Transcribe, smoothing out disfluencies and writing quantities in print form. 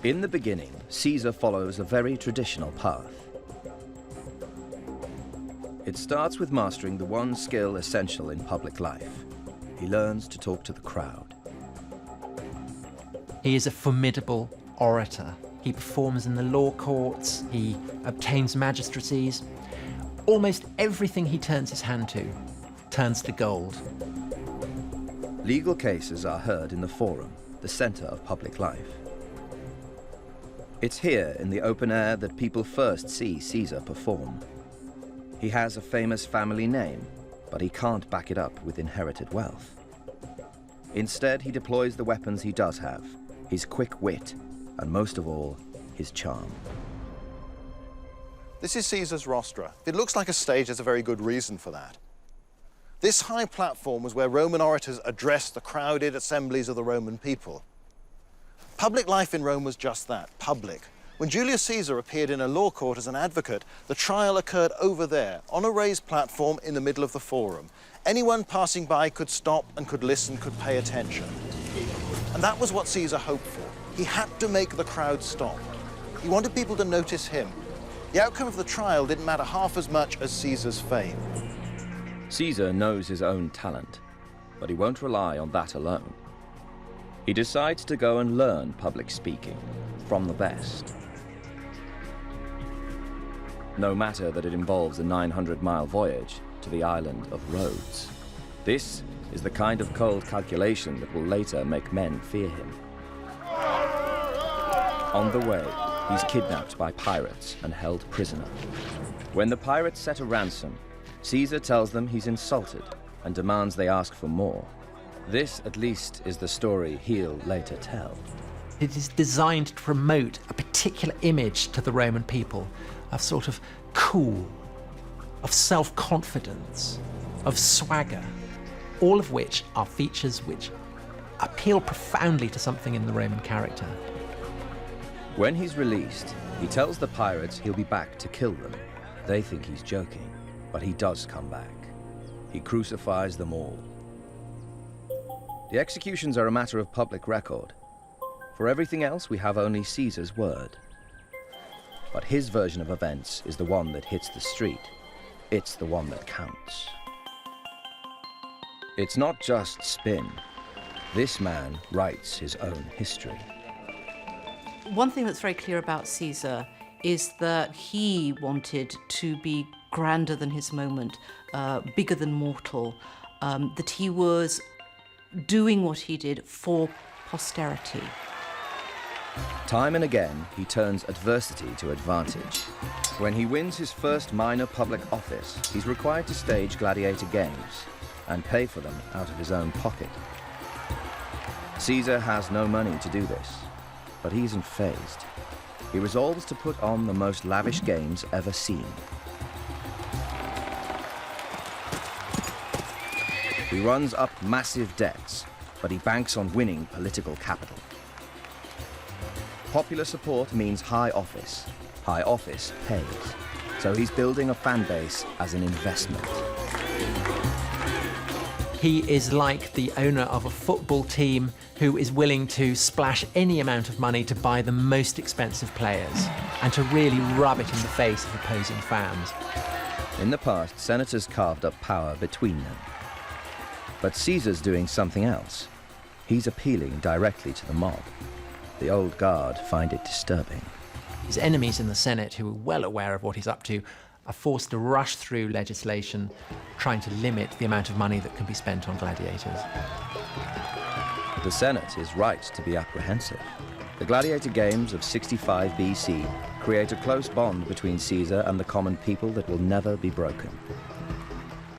In the beginning, Caesar follows a very traditional path. It starts with mastering the one skill essential in public life. He learns to talk to the crowd. He is a formidable orator. He performs in the law courts, he obtains magistracies. Almost everything he turns his hand to turns to gold. Legal cases are heard in the Forum, the center of public life. It's here in the open air that people first see Caesar perform. He has a famous family name, but he can't back it up with inherited wealth. Instead, he deploys the weapons he does have, his quick wit, and most of all, his charm. This is Caesar's rostra. If it looks like a stage, there's a very good reason for that. This high platform was where Roman orators addressed the crowded assemblies of the Roman people. Public life in Rome was just that, public. When Julius Caesar appeared in a law court as an advocate, the trial occurred over there, on a raised platform in the middle of the Forum. Anyone passing by could stop and could listen, could pay attention. And that was what Caesar hoped for. He had to make the crowd stop. He wanted people to notice him. The outcome of the trial didn't matter half as much as Caesar's fame. Caesar knows his own talent, but he won't rely on that alone. He decides to go and learn public speaking from the best. No matter that it involves a 900-mile voyage to the island of Rhodes. This is the kind of cold calculation that will later make men fear him. On the way, he's kidnapped by pirates and held prisoner. When the pirates set a ransom, Caesar tells them he's insulted and demands they ask for more. This, at least, is the story he'll later tell. It is designed to promote a particular image to the Roman people, of sort of cool, of self-confidence, of swagger, all of which are features which appeal profoundly to something in the Roman character. When he's released, he tells the pirates he'll be back to kill them. They think he's joking, but he does come back. He crucifies them all. The executions are a matter of public record. For everything else, we have only Caesar's word. But his version of events is the one that hits the street. It's the one that counts. It's not just spin. This man writes his own history. One thing that's very clear about Caesar is that he wanted to be grander than his moment, bigger than mortal, that he was doing what he did for posterity. Time and again, he turns adversity to advantage. When he wins his first minor public office, he's required to stage gladiator games and pay for them out of his own pocket. Caesar has no money to do this, but he isn't fazed. He resolves to put on the most lavish games ever seen. He runs up massive debts, but he banks on winning political capital. Popular support means high office. High office pays. So he's building a fan base as an investment. He is like the owner of a football team who is willing to splash any amount of money to buy the most expensive players and to really rub it in the face of opposing fans. In the past, senators carved up power between them. But Caesar's doing something else. He's appealing directly to the mob. The old guard find it disturbing. His enemies in the Senate, who are well aware of what he's up to, are forced to rush through legislation trying to limit the amount of money that can be spent on gladiators. The Senate is right to be apprehensive. The gladiator games of 65 BC create a close bond between Caesar and the common people that will never be broken.